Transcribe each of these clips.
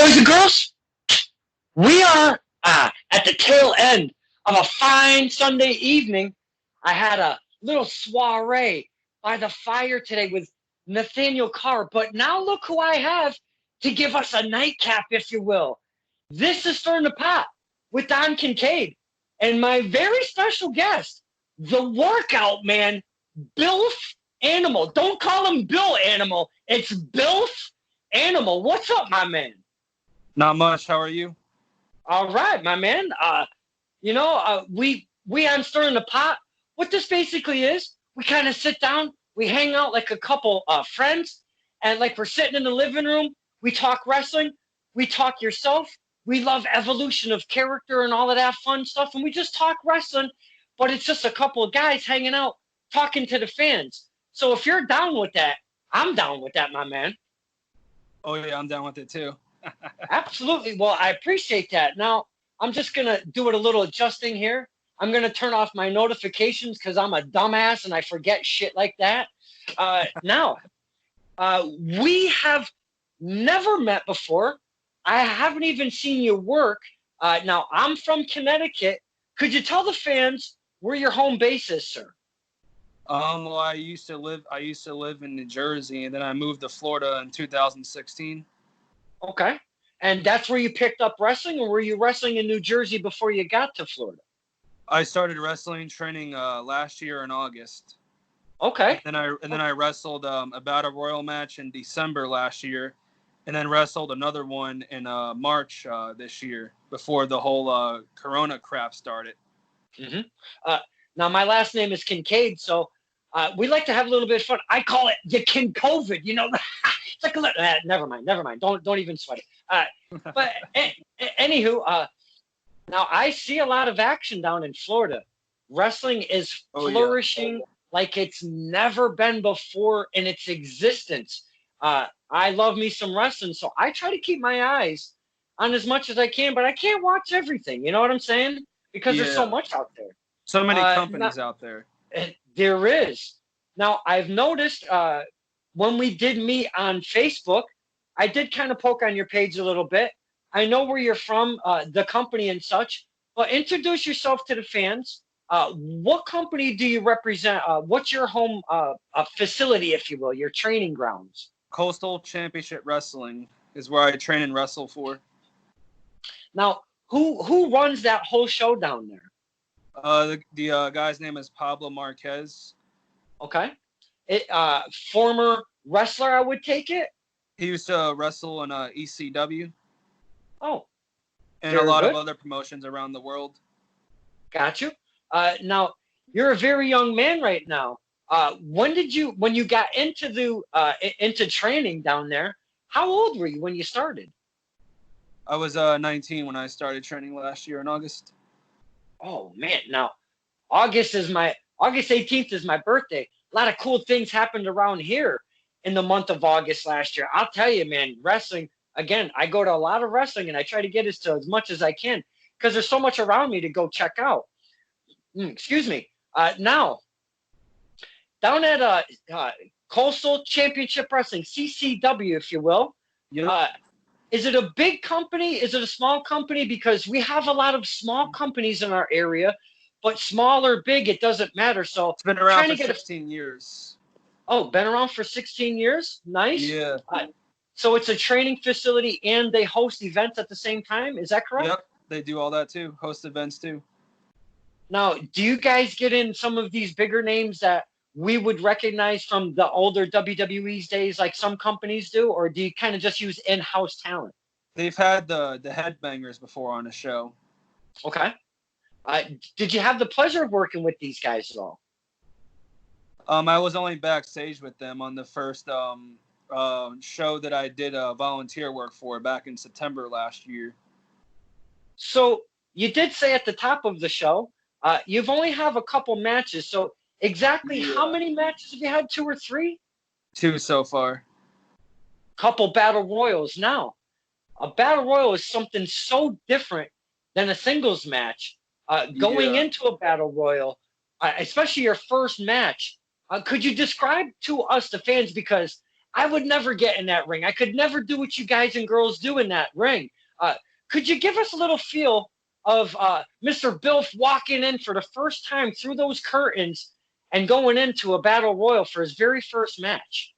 boys and girls, we are at the tail end of a fine Sunday evening. I had a little soiree by the fire today with Nathaniel Carr, but now look who I have to give us a nightcap, if you will. This is Stirring the Pot with Don Kincaid and my very special guest, the workout man, Bilf Animal. Don't call him Bill Animal. It's Bilf Animal. What's up, my man? Not much. How are you? All right, my man. We on Stirring the Pot. What this basically is, we kind of sit down, we hang out like a couple friends, and like we're sitting in the living room, we talk wrestling, we talk yourself, we love evolution of character and all of that fun stuff, and we just talk wrestling, but it's just a couple of guys hanging out, talking to the fans. So if you're down with that, I'm down with that, my man. Oh, yeah, I'm down with it too. Absolutely. Well, I appreciate that. Now, I'm just going to do it a little adjusting here. I'm going to turn off my notifications because I'm a dumbass and I forget shit like that. We have never met before. I haven't even seen you work. Now, I'm from Connecticut. Could you tell the fans where your home base is, sir? Well, I used to live in New Jersey, and then I moved to Florida in 2016. Okay. And that's where you picked up wrestling, or were you wrestling in New Jersey before you got to Florida? I started wrestling training last year in August. Okay. And then I wrestled a Battle Royal match in December last year, and then wrestled another one in March this year before the whole Corona crap started. Mm-hmm. Now, my last name is Kincaid, so we like to have a little bit of fun. I call it the Kin-COVID, you know. It's like a little, never mind. Don't even sweat it. But anywho, now I see a lot of action down in Florida. Wrestling is flourishing like it's never been before in its existence. I love me some wrestling, so I try to keep my eyes on as much as I can, but I can't watch everything. You know what I'm saying? Because there's so much out there. So many companies out there. There is. Now, I've noticed when we did meet on Facebook, I did kind of poke on your page a little bit. I know where you're from, the company and such, but introduce yourself to the fans. What company do you represent? What's your home facility, if you will, your training grounds? Coastal Championship Wrestling is where I train and wrestle for. Now, who runs that whole show down there? The guy's name is Pablo Marquez. Okay. Former wrestler, I would take it? He used to wrestle in ECW. Oh. And a lot of other promotions around the world. Got you. Now, you're a very young man right now. When you got into training down there, how old were you when you started? I was 19 when I started training last year in August. Oh man! Now, August 18th is my birthday. A lot of cool things happened around here in the month of August last year. I'll tell you, man, wrestling, again, I go to a lot of wrestling and I try to get as much as I can because there's so much around me to go check out. Excuse me. Now, down at Coastal Championship Wrestling, CCW, if you will. Yep. Is it a big company? Is it a small company? Because we have a lot of small companies in our area, but small or big, it doesn't matter. So it's been around for 16 years. Oh, been around for 16 years? Nice. Yeah. So it's a training facility and they host events at the same time. Is that correct? Yep. They do all that too. Host events too. Now, do you guys get in some of these bigger names that we would recognize from the older WWE's days like some companies do, or do you kind of just use in-house talent? They've had the headbangers before on the show. Okay. Did you have the pleasure of working with these guys at all? I was only backstage with them on the first show that I did volunteer work for back in September last year. So you did say at the top of the show, you've only have a couple matches. So exactly how many matches have you had? 2 or 3? 2 so far. Couple battle royals. Now, a battle royal is something so different than a singles match. Going into a battle royal, especially your first match, could you describe to us, the fans, because I would never get in that ring. I could never do what you guys and girls do in that ring. Could you give us a little feel of Mr. Bilf walking in for the first time through those curtains and going into a battle royal for his very first match?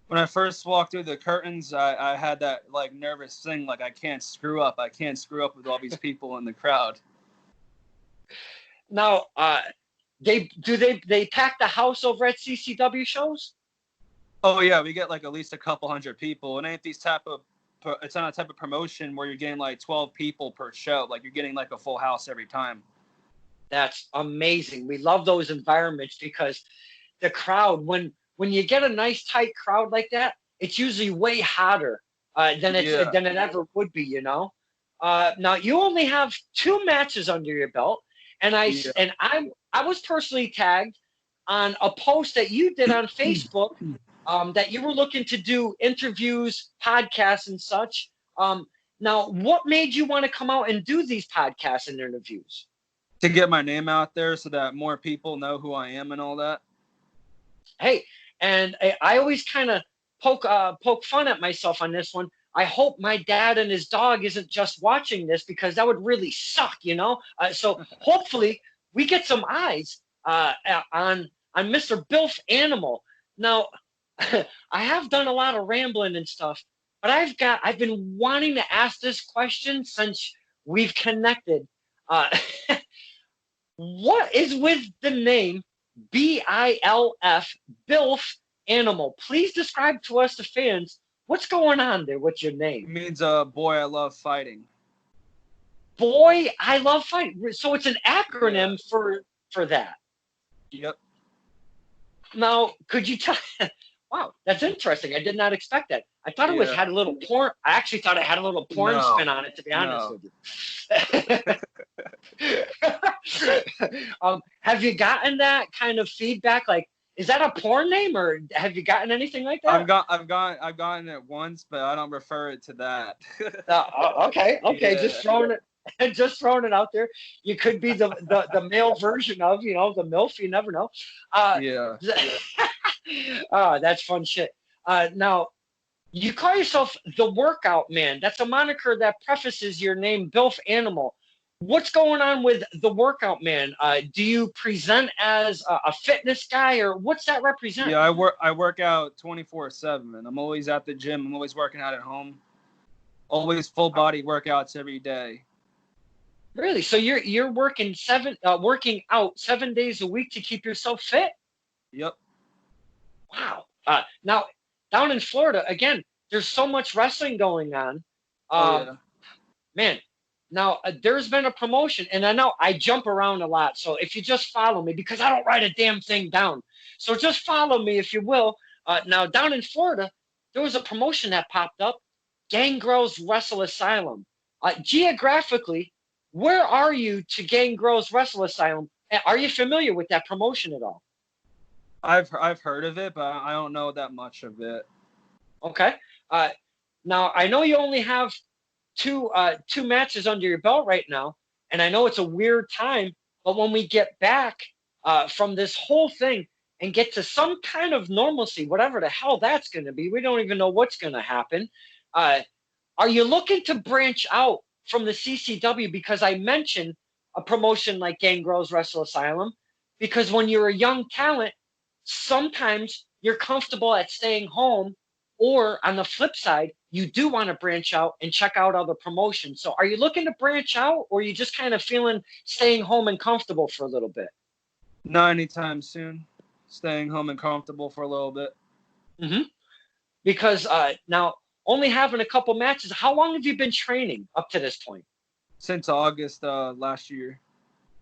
When I first walked through the curtains, I had that like nervous thing, like I can't screw up. I can't screw up with all these people in the crowd. Now, they pack the house over at CCW shows? Oh yeah, we get like at least a couple hundred people. It ain't these it's not a type of promotion where you're getting like 12 people per show. Like you're getting like a full house every time. That's amazing. We love those environments because the crowd, when you get a nice tight crowd like that, it's usually way hotter than it ever would be, you know. Now you only have 2 matches under your belt, and I was personally tagged on a post that you did on Facebook that you were looking to do interviews, podcasts, and such. Now, what made you want to come out and do these podcasts and interviews? To get my name out there so that more people know who I am and all that. Hey, and I always kind of poke fun at myself on this one. I hope my dad and his dog isn't just watching this because that would really suck, you know? So hopefully we get some eyes on Mr. Bilf Animal. Now, I have done a lot of rambling and stuff, but I've been wanting to ask this question since we've connected. What is with the name BILF, Bilf Animal? Please describe to us, the fans, what's going on there with your name. It means, boy, I love fighting. Boy, I love fighting. So it's an acronym for that. Yep. Now, could you tell? Wow, that's interesting. I did not expect that. I thought it had a little porn. I actually thought it had a little porn spin on it, to be honest with you. Have you gotten that kind of feedback? Like, is that a porn name, or have you gotten anything like that? I've gotten it once, but I don't refer it to that. Okay. Yeah. Just throwing it out there. You could be the male version of, you know, the MILF. You never know. Yeah. Oh, that's fun shit. Now, you call yourself the Workout Man. That's a moniker that prefaces your name, Bilf Animal. What's going on with the Workout Man? Do you present as a fitness guy, or what's that represent? Yeah, I work out 24/7. I'm always at the gym. I'm always working out at home. Always full body workouts every day. Really? So you're working out 7 days a week to keep yourself fit? Yep. Wow. Now, down in Florida, again, there's so much wrestling going on. Man, now there's been a promotion, and I know I jump around a lot. So if you just follow me, because I don't write a damn thing down. So just follow me, if you will. Now, down in Florida, there was a promotion that popped up, Gangrel's Wrestle Asylum. Geographically, where are you to Gangrel's Wrestle Asylum? Are you familiar with that promotion at all? I've heard of it, but I don't know that much of it. Okay. Now I know you only have two matches under your belt right now, and I know it's a weird time. But when we get back from this whole thing and get to some kind of normalcy, whatever the hell that's going to be, we don't even know what's going to happen. Are you looking to branch out from the CCW? Because I mentioned a promotion like Gangrel's Wrestle Asylum, because when you're a young talent, sometimes you're comfortable at staying home, or on the flip side, you do want to branch out and check out other promotions. So are you looking to branch out, or are you just kind of feeling staying home and comfortable for a little bit? Not anytime soon. Staying home and comfortable for a little bit. Mm-hmm. Because now, only having a couple matches, how long have you been training up to this point? Since August last year.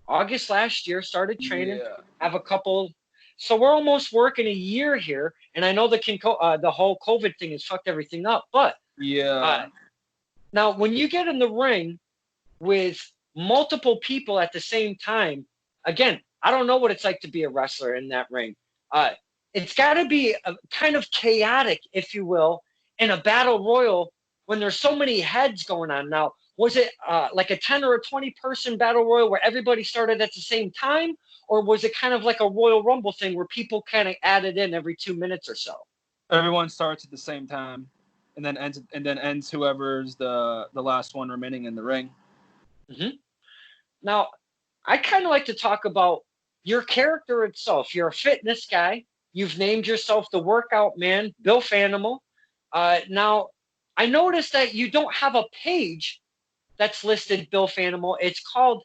August last year, started training. Yeah. Have a couple. So we're almost working a year here, and I know the whole COVID thing has fucked everything up. But now, when you get in the ring with multiple people at the same time, again, I don't know what it's like to be a wrestler in that ring. It's got to be kind of chaotic, if you will, in a battle royal when there's so many heads going on. Now, was it like a 10 or a 20 person battle royal where everybody started at the same time? Or was it kind of like a Royal Rumble thing where people kind of added in every 2 minutes or so? Everyone starts at the same time, and then ends whoever's the last one remaining in the ring. Mm-hmm. Now, I kind of like to talk about your character itself. You're a fitness guy. You've named yourself the Workout Man, Bill Fanimal. Now, I noticed that you don't have a page that's listed Bill Fanimal. It's called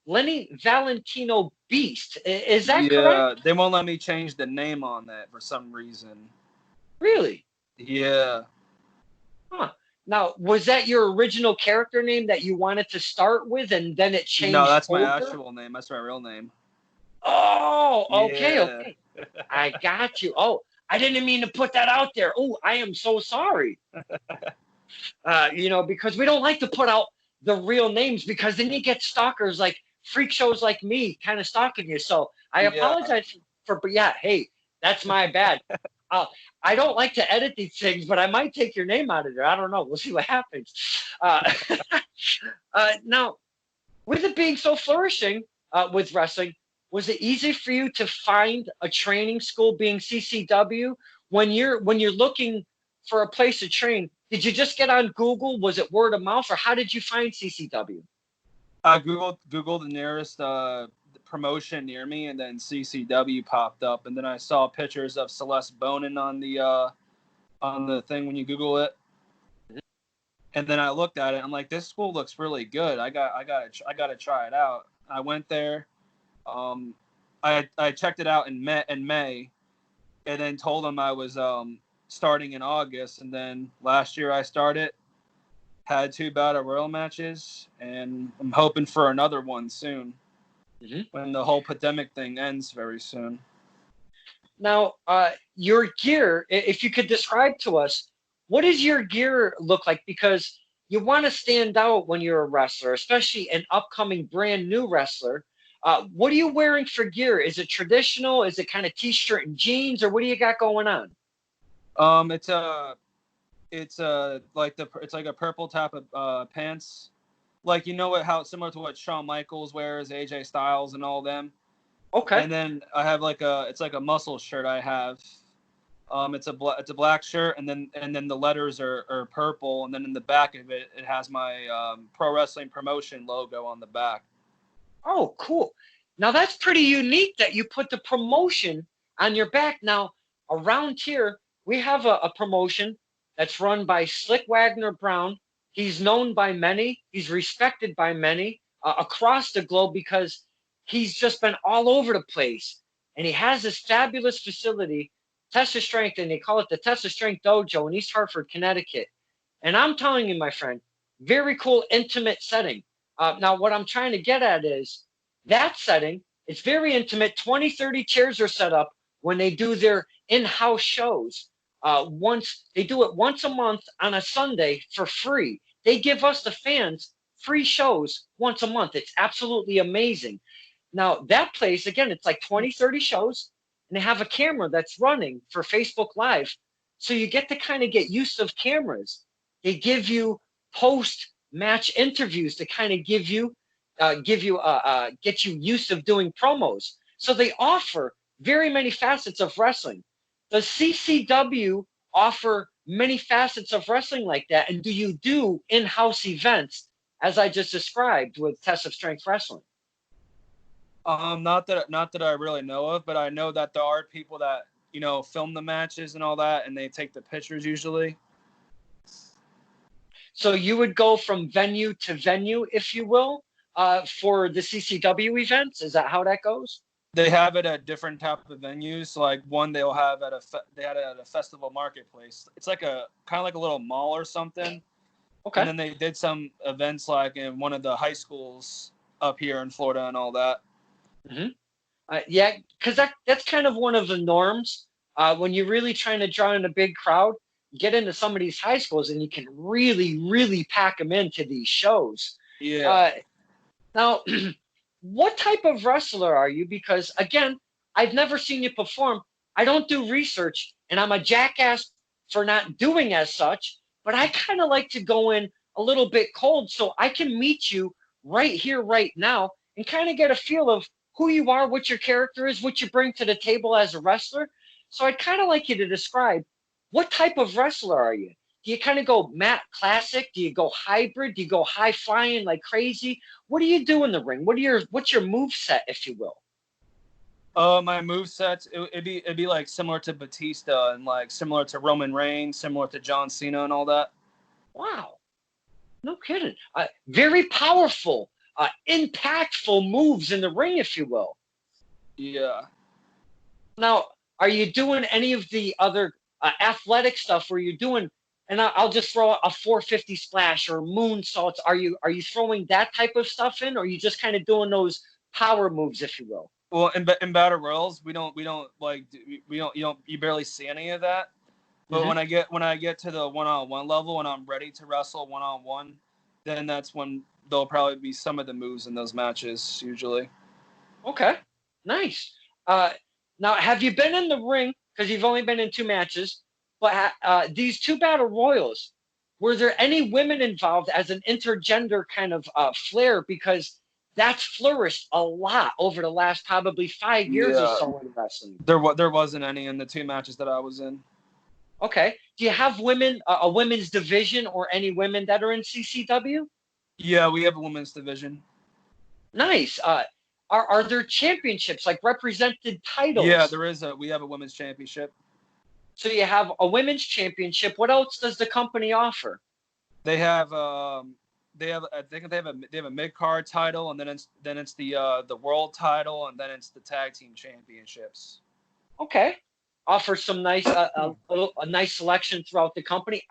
Lenny Valentino Beast. Is that Yeah, correct? they won't let me change the name on that for some reason. Really? Yeah. Huh. Now, was that your original character name that you wanted to start with and then it No, changed that's my over? actual name. That's my real name. Oh, okay, Yeah. okay. I got you. Oh, I didn't mean to put that out there. Oh, I am so sorry. Because we don't like to put out the real names because then you get stalkers like freak shows like me kind of stalking you. So I Yeah. apologize but yeah, hey, that's my bad. Uh, I don't like to edit these things, but I might take your name out of there. I don't know. We'll see what happens. Uh, now, with it being so flourishing with wrestling, was it easy for you to find a training school being CCW when you're looking for a place to train? Did you just get on Google? Was it word of mouth, or how did you find CCW? I googled the nearest promotion near me, and then CCW popped up, and then I saw pictures of Celeste Bonin on the thing when you Google it, and then I looked at it. I'm like, this school looks really good. I gotta try it out. I went there. Um, I checked it out in May, and then told them I was starting in August, and then last year I started. Had 2 battle royal matches, and I'm hoping for another one soon Mm-hmm. when the whole pandemic thing ends very soon. Now, your gear, if you could describe to us, what does your gear look like? Because you want to stand out when you're a wrestler, especially an upcoming brand new wrestler. What are you wearing for gear? Is it traditional? Is it kind of t-shirt and jeans, or what do you got going on? It's it's like a purple type of pants, like how similar to what Shawn Michaels wears, AJ Styles, and all them. Okay. And then I have it's like a muscle shirt I have. It's a black shirt, and then the letters are purple, and then in the back of it, it has my pro wrestling promotion logo on the back. Oh, cool. Now that's pretty unique that you put the promotion on your back. Now, around here, we have a promotion that's run by Slick Wagner Brown. He's known by many, he's respected by many across the globe because he's just been all over the place. And he has this fabulous facility, Tessa Strength, and they call it the Tessa Strength Dojo in East Hartford, Connecticut. And I'm telling you, my friend, very cool, intimate setting. Now, what I'm trying to get at is that setting, it's very intimate. 20, 30 chairs are set up when they do their in-house shows. They do it once a month on a Sunday for free. They give us, the fans, free shows once a month. It's absolutely amazing. Now, that place, again, it's like 20, 30 shows, and they have a camera that's running for Facebook Live. So you get to kind of get used to cameras. They give you post match interviews to kind of get you used to doing promos. So they offer very many facets of wrestling. Does CCW offer many facets of wrestling like that? And do you do in-house events, as I just described with Test of Strength Wrestling? Not that I really know of, but I know that there are people that film the matches and all that, and they take the pictures usually. So you would go from venue to venue, if you will, for the CCW events. Is that how that goes? They have it at different type of venues. Like one they'll have they had it at a festival marketplace. It's like a kind of like a little mall or something. Okay. And then they did some events like in one of the high schools up here in Florida and all that. Mm-hmm. Yeah, because that's kind of one of the norms. When you're really trying to draw in a big crowd, you get into some of these high schools and you can really, really pack them into these shows. Yeah. Now, what type of wrestler are you? Because again, I've never seen you perform. I don't do research, and I'm a jackass for not doing as such. But I kind of like to go in a little bit cold so I can meet you right here, right now, and kind of get a feel of who you are, what your character is, what you bring to the table as a wrestler. So I'd kind of like you to describe what type of wrestler are you? Do you kind of go mat classic? Do you go hybrid? Do you go high flying like crazy? What do you do in the ring? What's your move set, if you will? My move sets it'd be like similar to Batista and like similar to Roman Reigns, similar to John Cena and all that. Wow, no kidding. Very powerful, impactful moves in the ring, if you will. Yeah. Now, are you doing any of the other athletic stuff where you're doing? And I'll just throw a 450 splash or moonsaults. Are you throwing that type of stuff in, or are you just kind of doing those power moves, if you will? Well, in battle royals, we don't like you barely see any of that. But when I get to the one-on-one level and I'm ready to wrestle one-on-one, then that's when there'll probably be some of the moves in those matches usually. Okay, nice. Now, have you been in the ring? Because you've only been in 2 matches, but these 2 battle royals, were there any women involved as an intergender kind of flair? Because that's flourished a lot over the last probably 5 years or so in wrestling. There wasn't any in the 2 matches that I was in. Okay. Do you have women, a women's division, or any women that are in CCW? Yeah, we have a women's division. Nice. Are there championships, like represented titles? Yeah, we have a women's championship. So you have a women's championship. What else does the company offer? They have I think they have a mid-card title, and then it's the world title, and then it's the tag team championships. Okay. Offer some nice a nice selection throughout the company.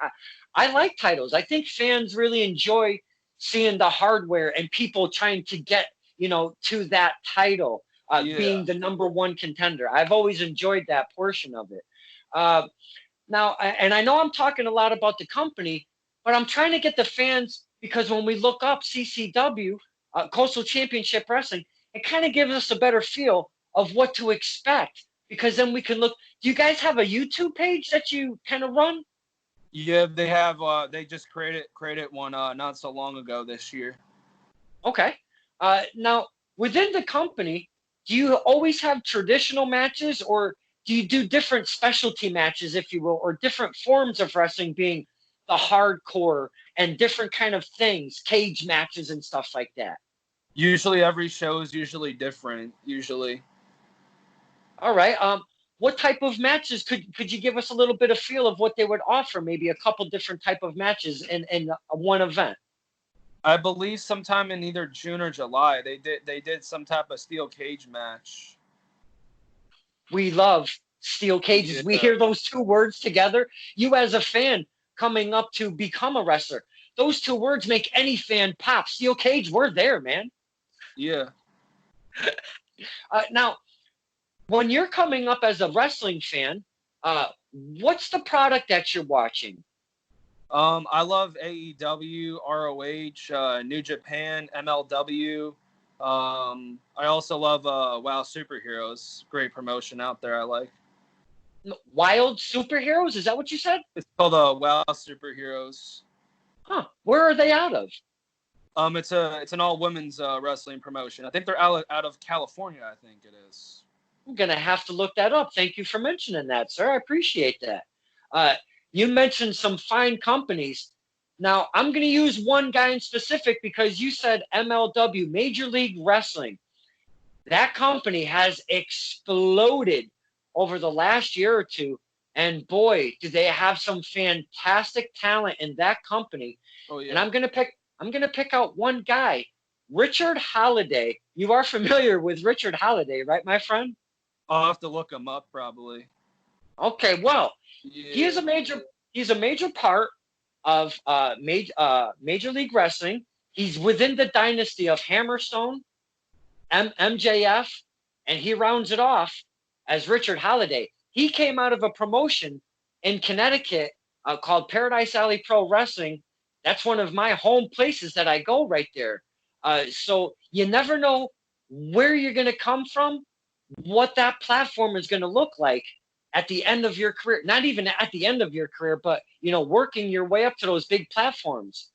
I like titles. I think fans really enjoy seeing the hardware and people trying to get, to that title, being the number 1 contender. I've always enjoyed that portion of it. Now, and I know I'm talking a lot about the company, but I'm trying to get the fans, because when we look up CCW, Coastal Championship Wrestling, it kind of gives us a better feel of what to expect, because then we can look. Do you guys have a YouTube page that you kind of run? Yeah, they have. They just created one not so long ago this year. Okay. Now, within the company, do you always have traditional matches, or do you do different specialty matches, if you will, or different forms of wrestling, being the hardcore and different kind of things, cage matches and stuff like that? Usually every show is usually different, usually. All right. What type of matches could you give us a little bit of feel of what they would offer? Maybe a couple different type of matches in one event. I believe sometime in either June or July, they did some type of steel cage match. We love steel cages. Yeah. We hear those 2 words together. You as a fan coming up to become a wrestler, those 2 words make any fan pop. Steel cage, we're there, man. Yeah. Now, when you're coming up as a wrestling fan, what's the product that you're watching? I love AEW, ROH, New Japan, MLW. I also love WoW Superheroes. Great promotion out there. I like. Wild Superheroes? Is that what you said? It's called WoW Superheroes. Huh. Where are they out of? It's an all women's wrestling promotion. I think they're out of California. I think it is. I'm gonna have to look that up. Thank you for mentioning that, sir. I appreciate that. You mentioned some fine companies. Now, I'm going to use one guy in specific, because you said MLW, Major League Wrestling. That company has exploded over the last year or 2. And boy, do they have some fantastic talent in that company. Oh, yeah. And I'm going to pick out one guy, Richard Holiday. You are familiar with Richard Holiday, right, my friend? I'll have to look him up probably. Okay, well, yeah. He's a major part of Major League Wrestling. He's within the dynasty of Hammerstone, MJF, and he rounds it off as Richard Holiday. He came out of a promotion in Connecticut called Paradise Alley Pro Wrestling. That's one of my home places that I go right there. So you never know where you're going to come from, what that platform is going to look like at the end of your career. Not even at the end of your career, but, working your way up to those big platforms.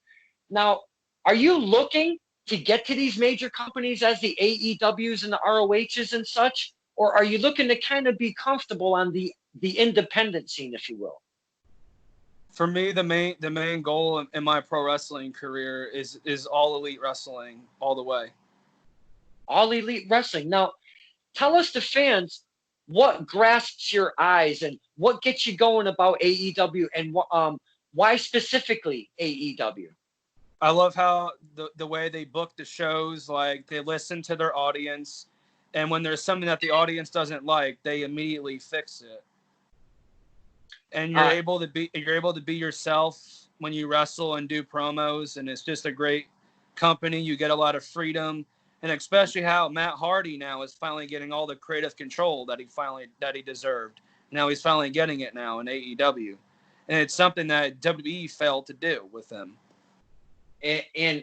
Now, are you looking to get to these major companies as the AEWs and the ROHs and such? Or are you looking to kind of be comfortable on the independent scene, if you will? For me, the main goal in my pro wrestling career is all elite wrestling all the way. All Elite Wrestling. Now, tell us, the fans, what grasps your eyes and what gets you going about AEW, and why specifically AEW? I love how the way they book the shows, like they listen to their audience, and when there's something that the audience doesn't like, they immediately fix it. And you're able to be yourself when you wrestle and do promos, and it's just a great company. You get a lot of freedom, and especially how Matt Hardy now is finally getting all the creative control that he deserved. Now he's finally getting it now in AEW, and it's something that WWE failed to do with him. And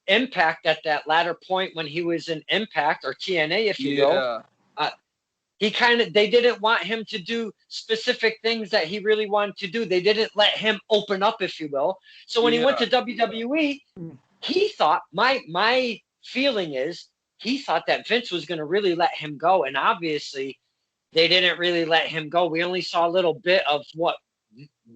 Impact, at that latter point when he was in Impact, or TNA, if you will, they didn't want him to do specific things that he really wanted to do. They didn't let him open up, if you will. So when he went to WWE, he thought, my feeling is, he thought that Vince was going to really let him go. And obviously they didn't really let him go. We only saw a little bit of what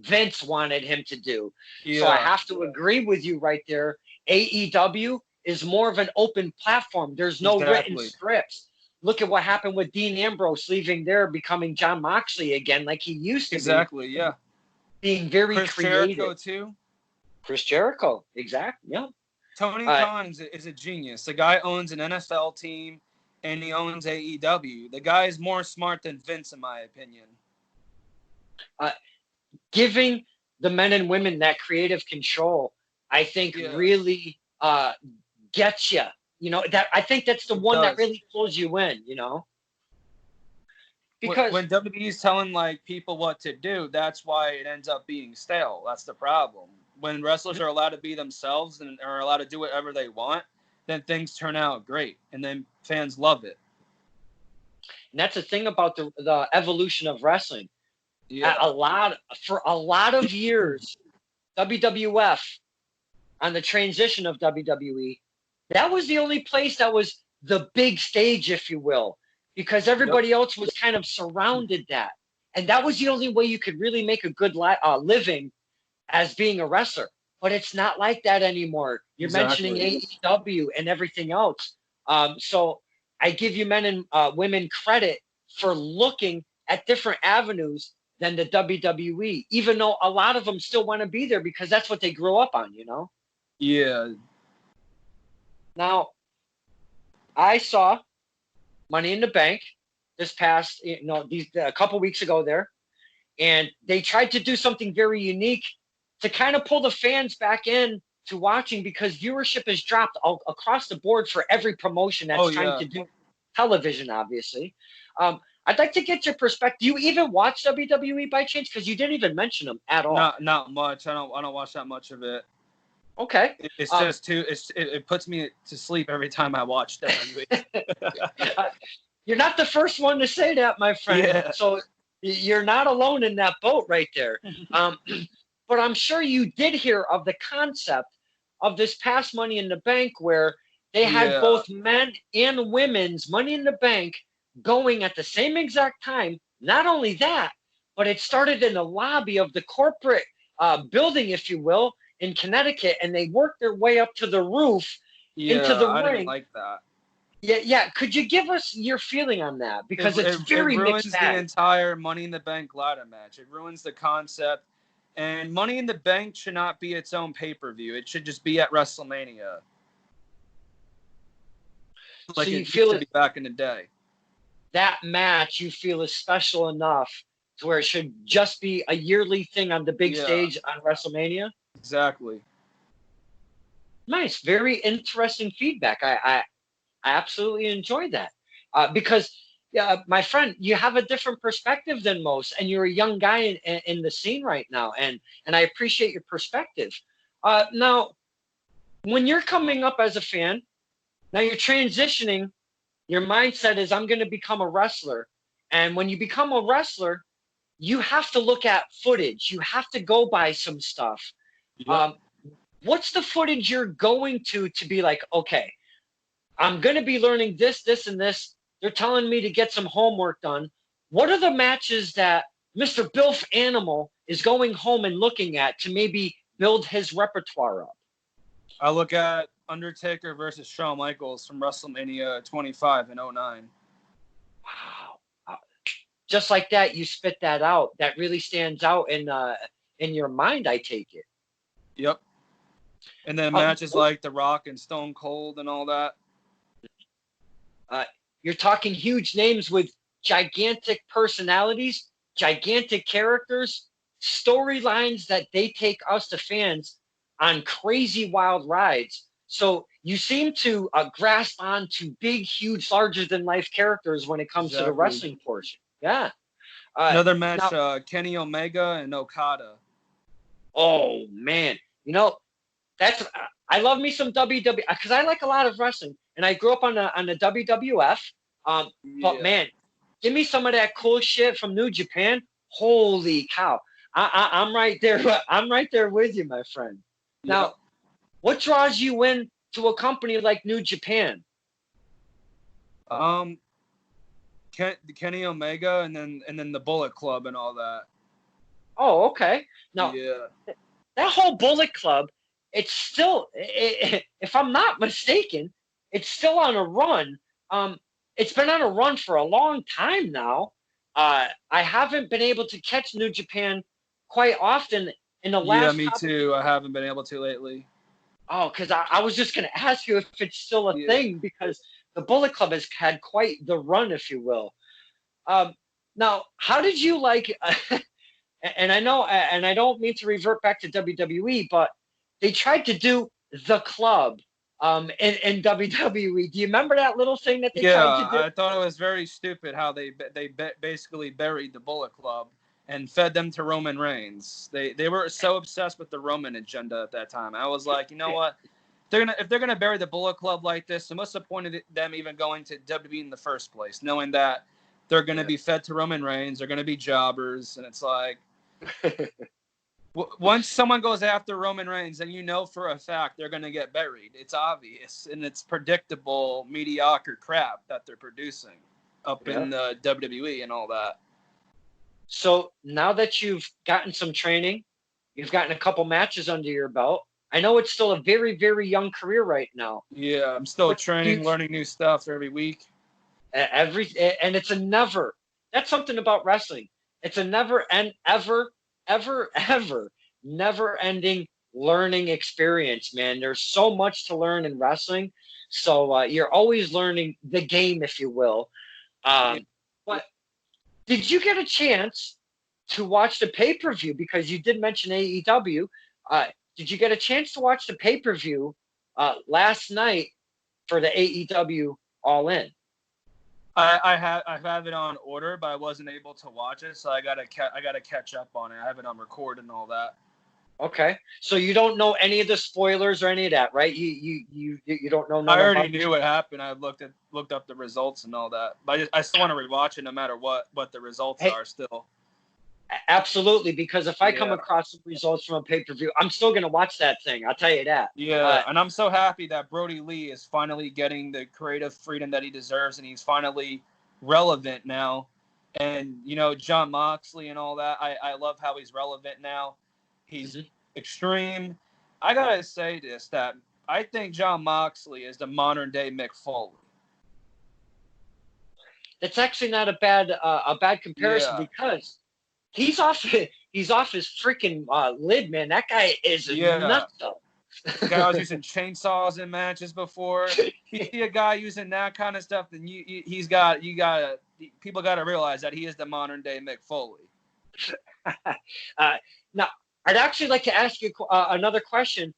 Vince wanted him to do. So I have to agree with you right there. AEW is more of an open platform. There's no written scripts. Look at what happened with Dean Ambrose leaving there, becoming Jon Moxley again, like he used to be. Being very Chris creative. Jericho too. Chris Jericho, exactly. Yeah. Tony Khan is a genius. The guy owns an NFL team, and he owns AEW. The guy is more smart than Vince, in my opinion. Giving the men and women that creative control, I think, really gets you. You know, that I think that's the one that really pulls you in, you know? Because when WWE is telling like people what to do, that's why it ends up being stale. That's the problem. When wrestlers are allowed to be themselves and are allowed to do whatever they want, then things turn out great, and then fans love it. And that's the thing about the evolution of wrestling. Yeah. For a lot of years, WWF, on the transition of WWE, that was the only place that was the big stage, if you will, because everybody else was kind of surrounded that. And that was the only way you could really make a good living as being a wrestler. But it's not like that anymore. You're mentioning AEW and everything else. So I give you men and women credit for looking at different avenues than the WWE, even though a lot of them still want to be there because that's what they grew up on, you know? Yeah. Now, I saw Money in the Bank this past, a couple weeks ago there, and they tried to do something very unique to kind of pull the fans back in to watching, because viewership has dropped across the board for every promotion that's trying to do television, obviously. I'd like to get your perspective. Do you even watch WWE by chance? Because you didn't even mention them at all. Not much. I don't watch that much of it. Okay. It's just too. It puts me to sleep every time I watch WWE. You're not the first one to say that, my friend. Yeah. So you're not alone in that boat right there. But I'm sure you did hear of the concept of this past Money in the Bank, where they had both men and women's Money in the Bank going at the same exact time. Not only that, but it started in the lobby of the corporate building, if you will, in Connecticut, and they worked their way up to the roof into the ring. I didn't like that. Yeah. Could you give us your feeling on that? Because it's very mixed ruins bag. the entire Money in the Bank ladder match. It ruins the concept. And Money in the Bank should not be its own pay-per-view. It should just be at WrestleMania. Like so you it feel used to be back in the day. That match you feel is special enough to where it should just be a yearly thing on the big stage on WrestleMania? Exactly. Nice. Very interesting feedback. I absolutely enjoyed that. Because, my friend, you have a different perspective than most, and you're a young guy in the scene right now, and I appreciate your perspective. Now, when you're coming up as a fan, now you're transitioning, your mindset is, I'm going to become a wrestler. And when you become a wrestler, you have to look at footage. You have to go by some stuff. Yep. What's the footage you're going to be like, okay, I'm going to be learning this, and this. They're telling me to get some homework done. What are the matches that Mr. Bilf Animal is going home and looking at to maybe build his repertoire up? I look at Undertaker versus Shawn Michaels from WrestleMania 25 in 09. Wow. Just like that, you spit that out. That really stands out in your mind, I take it. Yep. And then matches like The Rock and Stone Cold and all that. You're talking huge names with gigantic personalities, gigantic characters, storylines that they take us to fans on crazy wild rides. So you seem to grasp on to big, huge, larger than life characters when it comes to the wrestling portion. Yeah. Another match, Kenny Omega and Okada. Oh man, that's I love me some WWE because I like a lot of wrestling, and I grew up on the WWF. But man, give me some of that cool shit from New Japan. Holy cow! I'm right there. I'm right there with you, my friend. Now, what draws you in to a company like New Japan? Kenny Omega and then the Bullet Club and all that. Oh, okay. Now, that whole Bullet Club, it's still, if I'm not mistaken, it's still on a run. It's been on a run for a long time now. I haven't been able to catch New Japan quite often in the last. Yeah, me too. I haven't been able to lately. Oh, because I was just going to ask you if it's still a thing, because the Bullet Club has had quite the run, if you will. Now, how did you like? And I know, and I don't mean to revert back to WWE, but they tried to do the club in WWE. Do you remember that little thing that they tried to do? Yeah, I thought it was very stupid how they basically buried the Bullet Club and fed them to Roman Reigns. They were so obsessed with the Roman agenda at that time. I was like, you know what? If they're gonna bury the Bullet Club like this, then what's the point of them even going to WWE in the first place, knowing that they're gonna be fed to Roman Reigns, they're gonna be jobbers, and it's like. Once someone goes after Roman Reigns, then you know for a fact they're going to get buried. It's obvious, and it's predictable, mediocre crap that they're producing up in the WWE and all that. So now that you've gotten some training, you've gotten a couple matches under your belt. I know it's still a very, very young career right now. Yeah, I'm still training, learning new stuff every week. And it's a never. That's something about wrestling. It's a never ending learning experience, man. There's so much to learn in wrestling. So you're always learning the game, if you will. But did you get a chance to watch the pay-per-view? Because you did mention AEW. Did you get a chance to watch the pay-per-view last night for the AEW All In? I have it on order, but I wasn't able to watch it, so I gotta catch up on it. I have it on record and all that. Okay, so you don't know any of the spoilers or any of that, right? You don't know. I already knew what happened. I looked up the results and all that, but I still want to rewatch it no matter what the results are still. Absolutely, because if I come across some results from a pay-per-view, I'm still going to watch that thing. I'll tell you that. Yeah, and I'm so happy that Brody Lee is finally getting the creative freedom that he deserves, and he's finally relevant now. And, Jon Moxley and all that, I love how he's relevant now. He's extreme. I got to say this, that I think Jon Moxley is the modern-day Mick Foley. It's actually not a bad comparison because he's off his freaking lid, man. That guy is nuts. The guy was using chainsaws in matches before. You see a guy using that kind of stuff, then people got to realize that he is the modern day Mick Foley. Now, I'd actually like to ask you another question.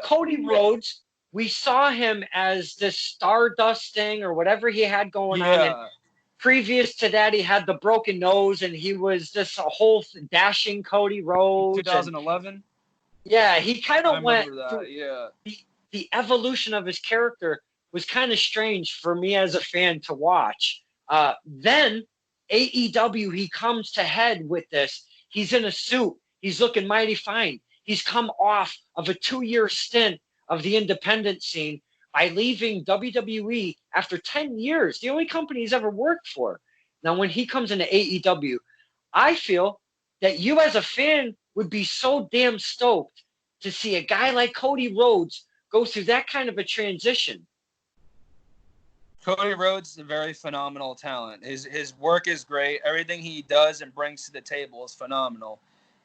Cody Rhodes, we saw him as this Stardust thing or whatever he had going on. And previous to that, he had the broken nose, and he was this whole dashing Cody Rhodes. 2011. He kind of went. That, the evolution of his character was kind of strange for me as a fan to watch. Then AEW, he comes to head with this. He's in a suit. He's looking mighty fine. He's come off of a 2-year stint of the independent scene by leaving WWE after 10 years, the only company he's ever worked for. Now, when he comes into AEW, I feel that you as a fan would be so damn stoked to see a guy like Cody Rhodes go through that kind of a transition. Cody Rhodes is a very phenomenal talent. His work is great. Everything he does and brings to the table is phenomenal.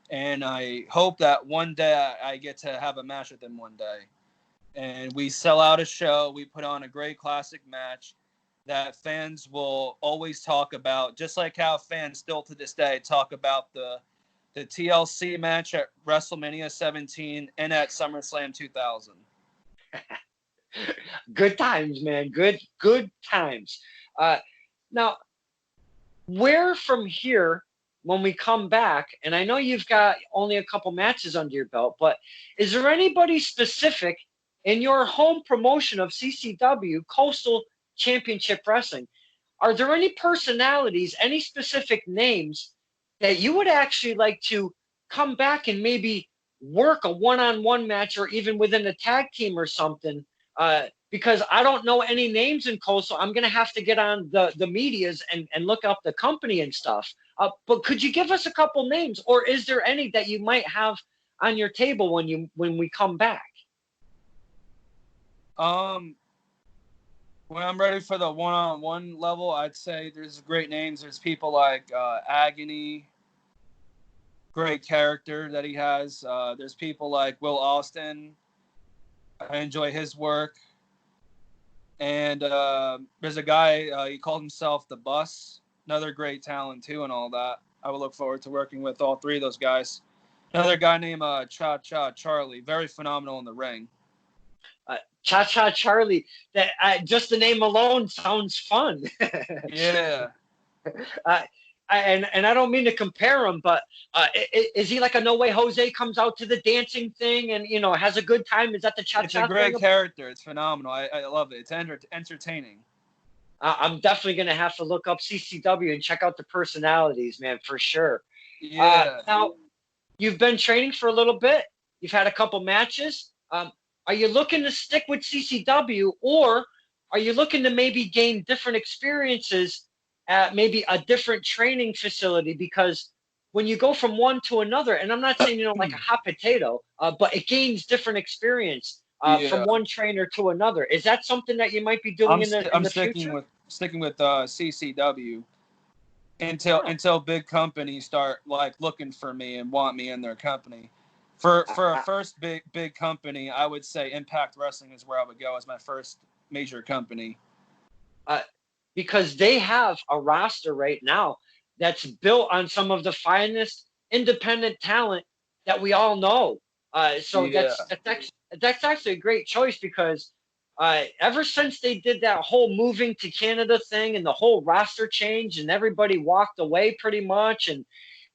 And I hope that one day I get to have a match with him one day. And we sell out a show. We put on a great classic match that fans will always talk about, just like how fans still to this day talk about the TLC match at WrestleMania 17 and at SummerSlam 2000. Good times, man. Good times. Now, where from here, when we come back, and I know you've got only a couple matches under your belt, but is there anybody specific in your home promotion of CCW, Coastal Championship Wrestling? Are there any personalities, any specific names that you would actually like to come back and maybe work a one-on-one match or even within a tag team or something? Because I don't know any names in Coastal. I'm going to have to get on the medias and look up the company and stuff. But could you give us a couple names, or is there any that you might have on your table when we come back? When I'm ready for the one-on-one level, I'd say there's great names. There's people like Agony, great character that he has. There's people like Will Austin. I enjoy his work. And there's a guy, he called himself The Bus. Another great talent, too, and all that. I would look forward to working with all three of those guys. Another guy named Cha Cha Charlie. Very phenomenal in the ring. Cha Cha Charlie. That just the name alone sounds fun. Yeah. And I don't mean to compare him, but is he like a No Way Jose comes out to the dancing thing and has a good time? Is that the Cha Cha? It's a great character. It's phenomenal. I love it. It's entertaining. I'm definitely gonna have to look up CCW and check out the personalities, man, for sure. Yeah. Now, you've been training for a little bit. You've had a couple matches. Are you looking to stick with CCW, or are you looking to maybe gain different experiences at maybe a different training facility? Because when you go from one to another, and I'm not saying like a hot potato, but it gains different experience from one trainer to another. Is that something that you might be doing in the future? Sticking with CCW until big companies start like looking for me and want me in their company. For a first big company, I would say Impact Wrestling is where I would go as my first major company. Because they have a roster right now that's built on some of the finest independent talent that we all know. So that's actually a great choice, because ever since they did that whole moving to Canada thing and the whole roster change and everybody walked away pretty much, and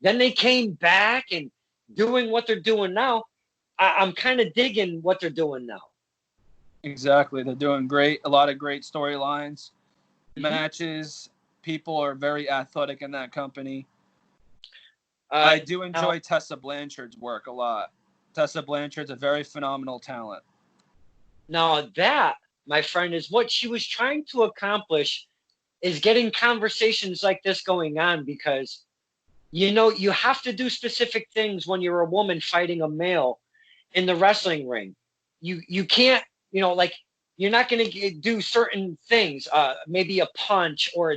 then they came back and doing what they're doing now, I'm kind of digging what they're doing now. Exactly. They're doing great. A lot of great storylines, matches. People are very athletic in that company. I do enjoy Tessa Blanchard's work a lot. Tessa Blanchard's a very phenomenal talent. Now that, my friend, is what she was trying to accomplish, is getting conversations like this going on, because you have to do specific things when you're a woman fighting a male in the wrestling ring. You can't, like, you're not going to do certain things, maybe a punch or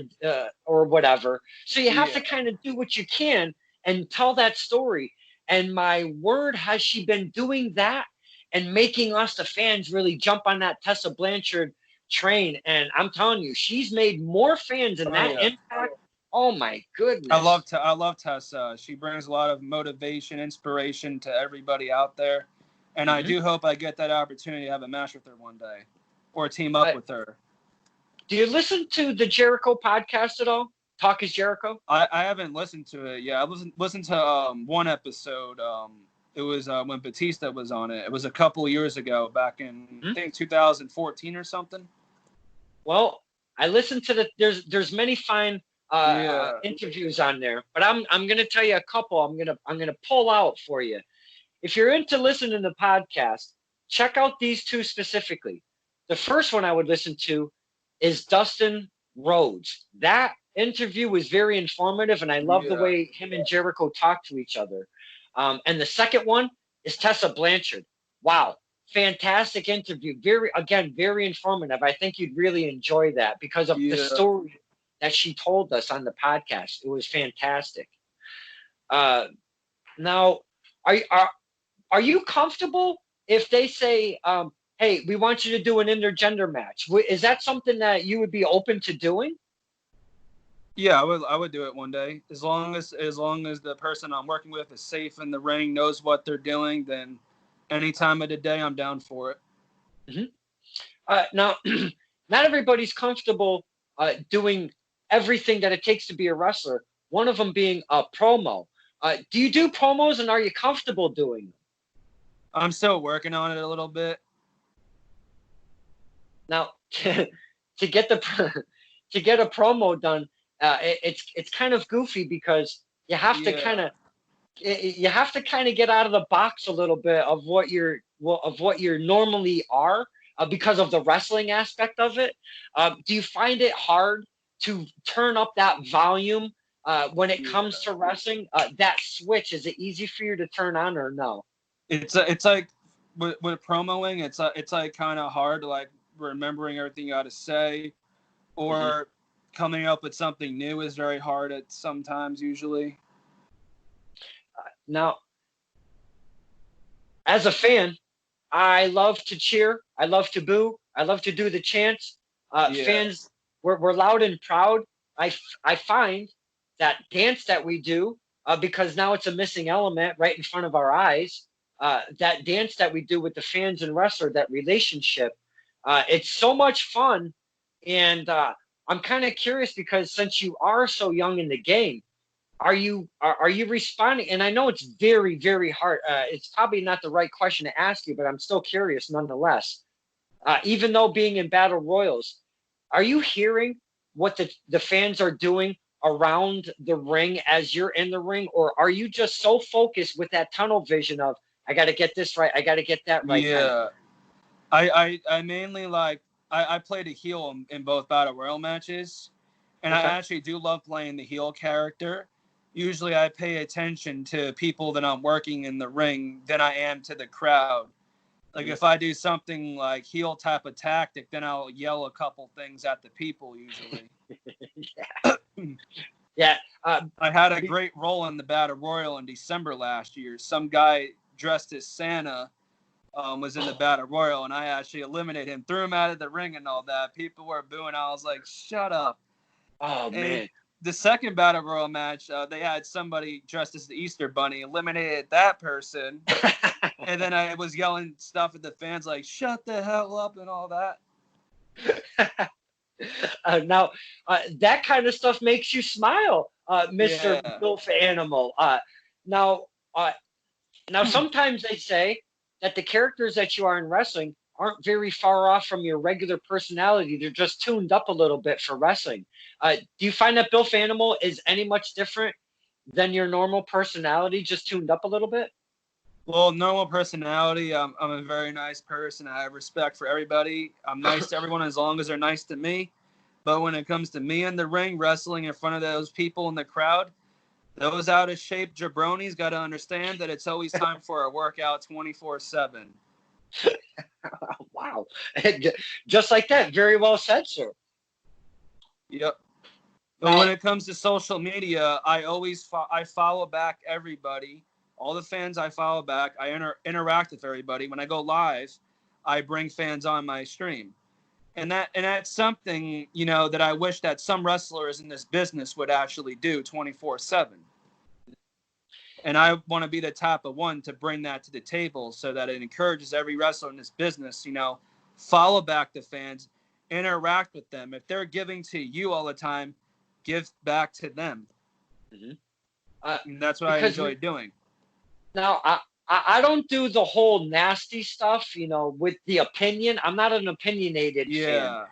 whatever. So you have to kind of do what you can and tell that story. And my word, has she been doing that and making us, the fans, really jump on that Tessa Blanchard train. And I'm telling you, she's made more fans in Impact. Oh my goodness. I love Tessa. She brings a lot of motivation, inspiration to everybody out there. And I do hope I get that opportunity to have a match with her one day or team up with her. Do you listen to the Jericho podcast at all? Talk is Jericho? I haven't listened to it. Yeah, I listened to one episode. It was when Batista was on it. It was a couple of years ago, back in I think 2014 or something. Well, I listened to there's many fine interviews on there, but I'm gonna tell you a couple. I'm gonna pull out for you. If you're into listening to podcasts, check out these two specifically. The first one I would listen to is Dustin Rhodes. That interview was very informative, and I love the Yeah. way him and Jericho talk to each other. And the second one is Tessa Blanchard. Wow, fantastic interview. Very informative. I think you'd really enjoy that because of the Yeah. story that she told us on the podcast. It was fantastic. Uh, now, are you comfortable if they say, "Hey, we want you to do an intergender match"? Is that something that you would be open to doing? Yeah, I would do it one day. As long as the person I'm working with is safe in the ring, knows what they're doing, then any time of the day I'm down for it. Mm-hmm. Now, not everybody's comfortable doing everything that it takes to be a wrestler. One of them being a promo. Do you do promos, and are you comfortable doing them? I'm still working on it a little bit. Now, to get to get a promo done, it's kind of goofy because you have to kind of get out of the box a little bit of what you're normally are because of the wrestling aspect of it. Do you find it hard to turn up that volume when it comes to wrestling? That switch, is it easy for you to turn on or no? It's like with promoing, it's like kind of hard to like remembering everything you got to say, or coming up with something new is very hard at sometimes usually. Now, as a fan, I love to cheer. I love to boo. I love to do the chants. Fans, we're loud and proud. I find that dance that we do, because now it's a missing element right in front of our eyes. That dance that we do with the fans and wrestler, that relationship, it's so much fun. And I'm kind of curious because since you are so young in the game, are you responding? And I know it's very, very hard. It's probably not the right question to ask you, but I'm still curious nonetheless. Even though being in battle royals, are you hearing what the fans are doing around the ring as you're in the ring, or are you just so focused with that tunnel vision of I got to get this right, I got to get that right? Yeah. I mainly like I played a heel in both battle royal matches, and I Okay. actually do love playing the heel character. Usually, I pay attention to people that I'm working in the ring than I am to the crowd. Like if I do something like heel type of tactic, then I'll yell a couple things at the people usually. Yeah. I had a great role in the battle royal in December last year. Some guy dressed as Santa was in the battle royal, and I actually eliminated him, threw him out of the ring, and all that. People were booing. I was like, "Shut up!" Oh And man. the second battle royal match, they had somebody dressed as the Easter Bunny, eliminated that person, and then I was yelling stuff at the fans like, "Shut the hell up!" and all that. Now, that kind of stuff makes you smile, Mr. Yeah. Wolf Animal. Now, uh, now, sometimes they say that the characters that you are in wrestling aren't very far off from your regular personality. They're just tuned up a little bit for wrestling. Do you find that Bill Fanimal is any much different than your normal personality, just tuned up a little bit? Well, normal personality. I'm a very nice person. I have respect for everybody. I'm nice to everyone as long as they're nice to me. But when it comes to me in the ring, wrestling in front of those people in the crowd, those out of shape jabronis got to understand that it's always time for a workout 24/7. Wow. Just like that. Very well said, sir. Yep. But when it comes to social media, I always I follow back everybody. All the fans I follow back. I interact with everybody. When I go live, I bring fans on my stream. And that's something, that I wish that some wrestlers in this business would actually do 24/7. And I want to be the type of one to bring that to the table so that it encourages every wrestler in this business, follow back the fans, interact with them. If they're giving to you all the time, give back to them. Mm-hmm. And that's what I enjoy doing. Now, I don't do the whole nasty stuff, with the opinion. I'm not an opinionated fan.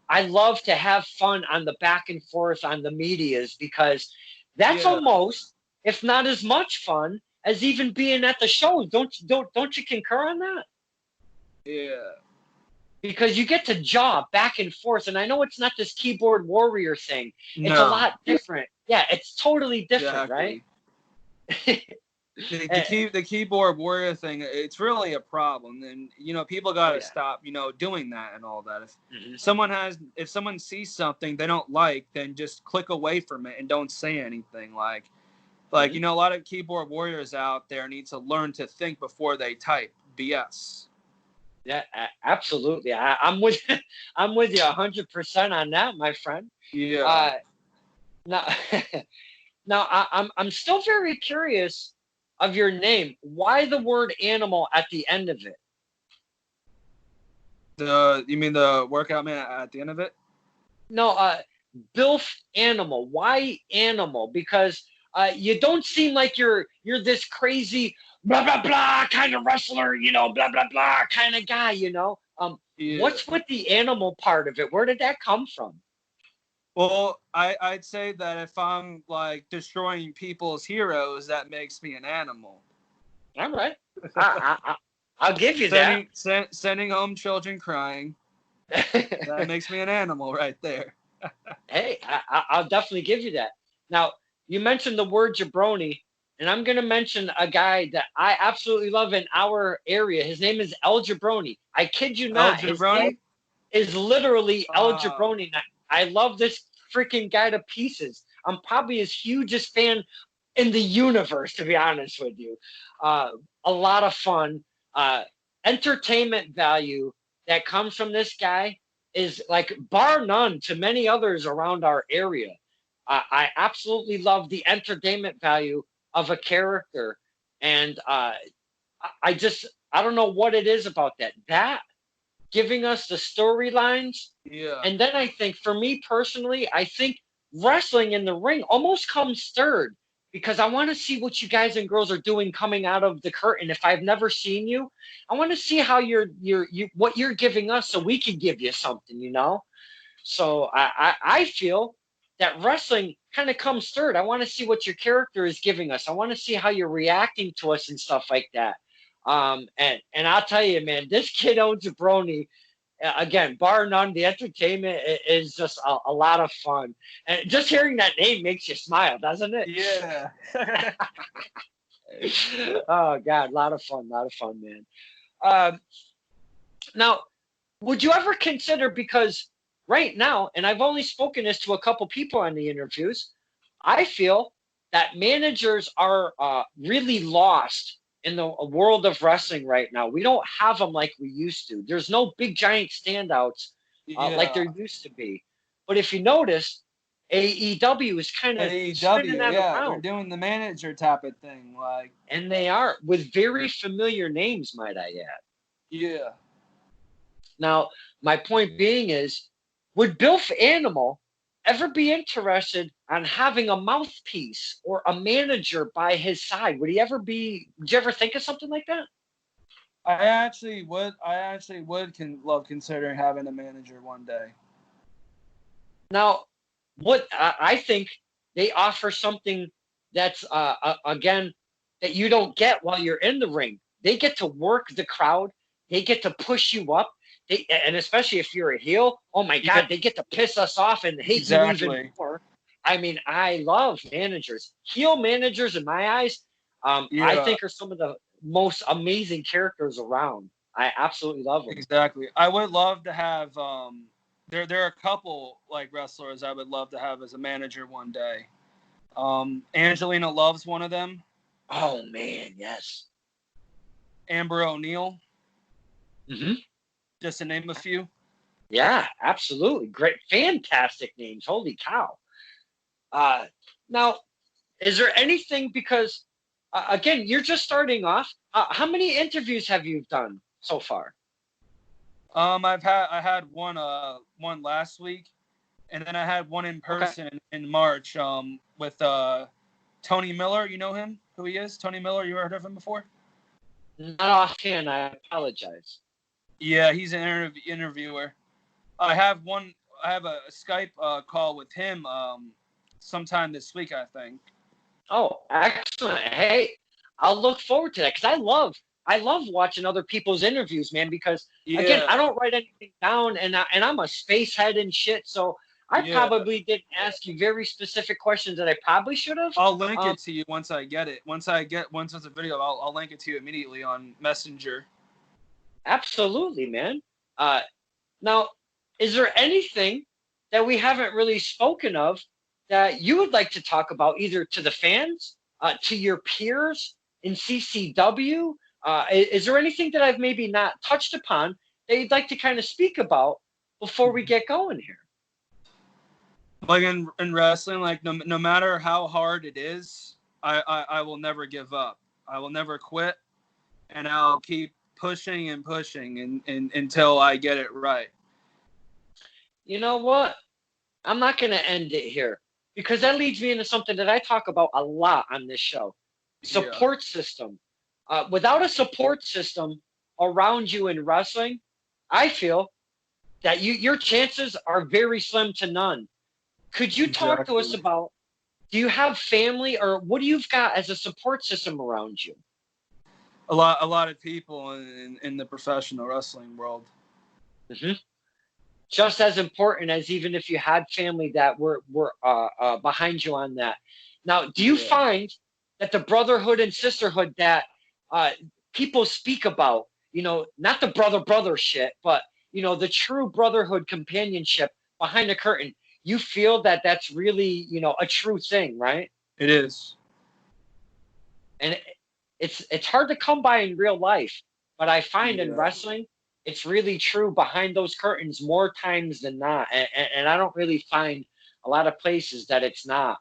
I love to have fun on the back and forth on the medias because that's almost, if not as much fun as even being at the shows. Don't you concur on that? Yeah. because you get to jaw back and forth. And I know it's not this keyboard warrior thing. It's a No, lot different. Yeah, it's totally different, exactly. right? The keyboard warrior thing, it's really a problem, and people got Oh, to yeah. stop doing that and all that. Mhm. If someone sees something they don't like, then just click away from it and don't say anything. Like Mhm. a lot of keyboard warriors out there need to learn to think before they type BS. Yeah, absolutely. I'm with I'm with you 100% on that, my friend. Yeah. Uh, now, now I'm still very curious of your name. Why the word animal at the end of it? You mean the workout man at the end of it? No, Bilf Animal. Why animal? Because you don't seem like you're this crazy blah blah blah kind of wrestler, blah blah blah kind of guy, Yeah. What's with the animal part of it? Where did that come from? Well, I'd say that if I'm like destroying people's heroes, that makes me an animal. All right, I'll give you that. Sending home children crying. That makes me an animal right there. Hey, I'll definitely give you that. Now, you mentioned the word jabroni, and I'm going to mention a guy that I absolutely love in our area. His name is El Jabroni. I kid you El not. His name Jabroni? is literally El Uh, Jabroni. I love this freaking guy to pieces. I'm probably his hugest fan in the universe, to be honest with you. A lot of fun. Entertainment value that comes from this guy is like bar none to many others around our area. I absolutely love the entertainment value of a character, and I just I don't know what it is about that giving us the storylines, yeah. and then I think for me personally, I think wrestling in the ring almost comes third because I want to see what you guys and girls are doing coming out of the curtain. If I've never seen you, I want to see how you what you're giving us so we can give you something. So I feel that wrestling kind of comes third. I want to see what your character is giving us. I want to see how you're reacting to us and stuff like that. And I'll tell you, man, this kid owns a brony. Again, bar none, the entertainment is just a lot of fun. And just hearing that name makes you smile, doesn't it? Yeah. Oh God, a lot of fun, man. Um, Now, would you ever consider, because right now, and I've only spoken this to a couple people on the interviews, I feel that managers are really lost in the world of wrestling right now. We don't have them like we used to. There's no big giant standouts like Yeah. there used to be. But if you notice, AEW is kind of spinning AEW, that yeah, they're around, doing the manager type of thing. Like, and they are with very familiar names, might I add. yeah. Now, my point being is, would Bilf Animal ever be interested on having a mouthpiece or a manager by his side? Would he ever be? Did you ever think of something like that? I actually would love considering having a manager one day. Now, what I think they offer something that's again that you don't get while you're in the ring. They get to work the crowd. They get to push you up. And especially if you're a heel, oh my Yeah, God, they get to piss us off and hate you even exactly. more. I mean, I love managers. Heel managers, in my eyes, I Yeah, think are some of the most amazing characters around. I absolutely love them. exactly. I would love to have there are a couple like wrestlers I would love to have as a manager one day. Angelina Love's one of them. Oh man, yes. Amber O'Neil, Hmm. just to name a few. Yeah, absolutely. Great, fantastic names. Holy cow. Uh, Now, is there anything, because, again, you're just starting off. How many interviews have you done so far? I had one last week, and then I had one in Okay. person in March with Tony Miller. You know him? Who he is? Tony Miller. You heard of him before? Not offhand, I apologize. Yeah, he's an interviewer. I have one. I have a Skype call with him sometime this week, I think. Oh, excellent. Hey, I'll look forward to that because I love watching other people's interviews, man, because again, Yeah. I don't write anything down, and I'm a space head and shit. So I Yeah. probably didn't ask you very specific questions that I probably should have. I'll link it to you once I get it. Once it's a video, I'll link it to you immediately on Messenger. Absolutely, man. Now, is there anything that we haven't really spoken of that you would like to talk about, either to the fans, to your peers in CCW? Is there anything that I've maybe not touched upon that you'd like to kind of speak about before we get going here? Like in wrestling, like no matter how hard it is, I will never give up. I will never quit, and I'll keep pushing and pushing and until I get it right. You know what? I'm not going to end it here, because that leads me into something that I talk about a lot on this show. Support system. Without a support system around you in wrestling, I feel that your chances are very slim to none. Could you talk to us about, do you have family, or what do you've got as a support system around you? A lot of people in the professional wrestling world. Mm-hmm. Just as important as even if you had family that were behind you on that. Now, do you find that the brotherhood and sisterhood that people speak about, not the brother shit, but the true brotherhood companionship behind the curtain, you feel that that's really a true thing, right? It is. And it's hard to come by in real life, but I find in wrestling it's really true behind those curtains more times than not, and I don't really find a lot of places that it's not.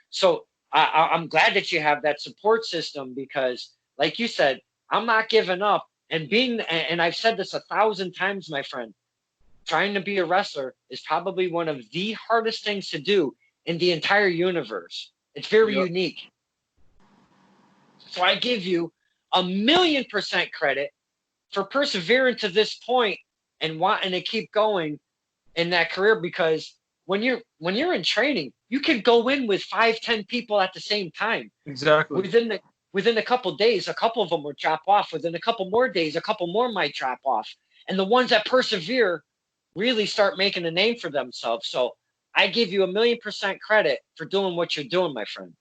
So I'm glad that you have that support system, because, like you said, I'm not giving up. And I've said this 1,000 times, my friend, trying to be a wrestler is probably one of the hardest things to do in the entire universe. It's very unique. So I give you 1,000,000% credit for persevering to this point and wanting to keep going in that career, because when you're in training, you can go in with 5-10 people at the same time. Exactly. Within a couple of days, a couple of them will drop off. Within a couple more days, a couple more might drop off. And the ones that persevere really start making a name for themselves. So I give you 1,000,000% credit for doing what you're doing, my friend.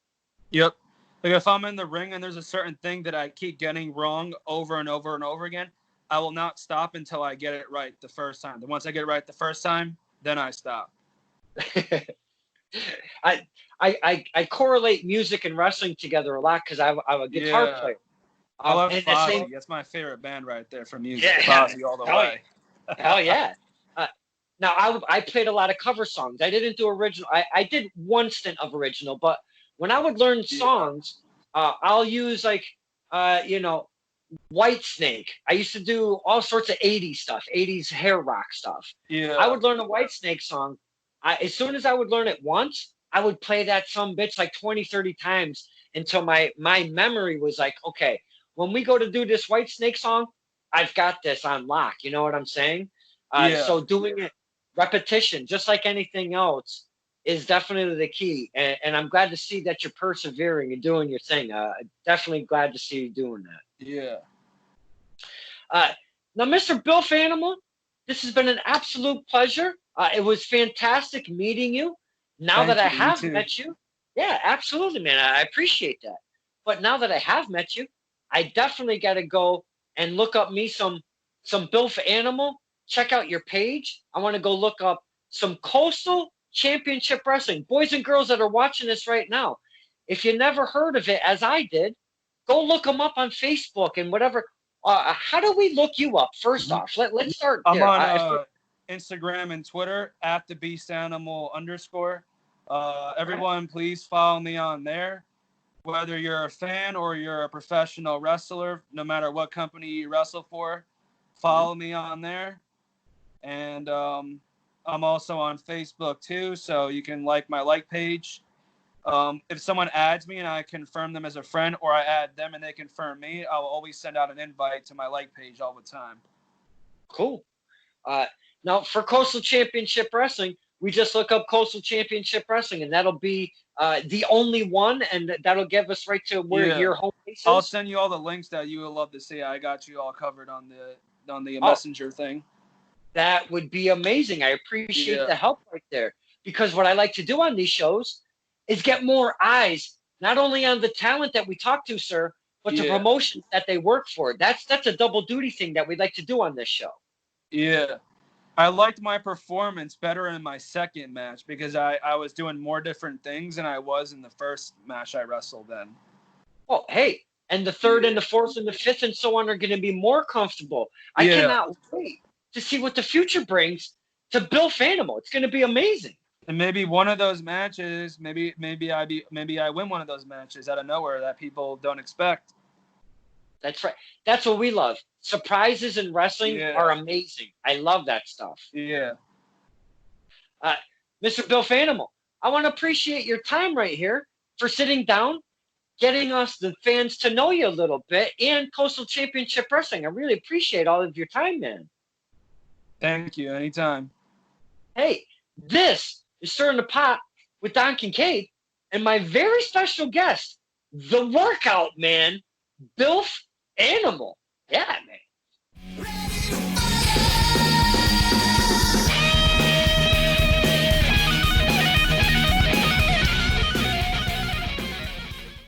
Yep. Like if I'm in the ring and there's a certain thing that I keep getting wrong over and over and over again, I will not stop until I get it right the first time. Then once I get it right the first time, then I stop. I correlate music and wrestling together a lot, because I'm a guitar player. I love Fozzy. That's my favorite band right there for music. Yeah. Fozzy all the way. Hell yeah. Now, I played a lot of cover songs. I didn't do original. I did one stint of original, but when I would learn songs, I'll use Whitesnake. I used to do all sorts of 80s stuff, 80s hair rock stuff. Yeah. I would learn a Whitesnake song. As soon as I would learn it once, I would play that some bitch like 20, 30 times until my memory was like, okay, when we go to do this Whitesnake song, I've got this on lock. You know what I'm saying? So doing it, repetition, just like anything else, is definitely the key. And I'm glad to see that you're persevering and doing your thing. Definitely glad to see you doing that. Yeah. Now, Mr. Bill Fanimal, this has been an absolute pleasure. It was fantastic meeting you. Now that I have met you, yeah, absolutely, man. I appreciate that. But now that I have met you, I definitely got to go and look up me some Bill Fanimal. Check out your page. I want to go look up some Coastal Championship Wrestling. Boys and girls that are watching this right now, if you never heard of it as I did, go look them up on Facebook and whatever. How do we look you up? First off, let's start there. I'm on Instagram and Twitter at @thebeastanimal_. Everyone, please follow me on there. Whether you're a fan or you're a professional wrestler, no matter what company you wrestle for, follow me on there. And I'm also on Facebook too, so you can like my page. If someone adds me and I confirm them as a friend, or I add them and they confirm me, I'll always send out an invite to my page all the time. Cool. Now, for Coastal Championship Wrestling, we just look up Coastal Championship Wrestling, and that'll be the only one, and that'll give us right to where your home base is. I'll send you all the links that you would love to see. I got you all covered on the messenger thing. That would be amazing. I appreciate the help right there, because what I like to do on these shows is get more eyes, not only on the talent that we talk to, sir, but the promotions that they work for. That's a double duty thing that we'd like to do on this show. Yeah. I liked my performance better in my second match because I was doing more different things than I was in the first match I wrestled in. Oh, hey, and the third and the fourth and the fifth and so on are going to be more comfortable. I cannot wait to see what the future brings to Bill Fanimal. It's going to be amazing. And maybe one of those matches, maybe I win one of those matches out of nowhere that people don't expect. That's right. That's what we love. Surprises in wrestling are amazing. I love that stuff. Yeah. Mr. Bill Fanimal, I want to appreciate your time right here for sitting down, getting us, the fans, to know you a little bit, and Coastal Championship Wrestling. I really appreciate all of your time, man. Thank you. Anytime. Hey, this is Stirring the Pot with Don Kincaid and my very special guest, the workout man, Bill Fanimal. Yeah, man.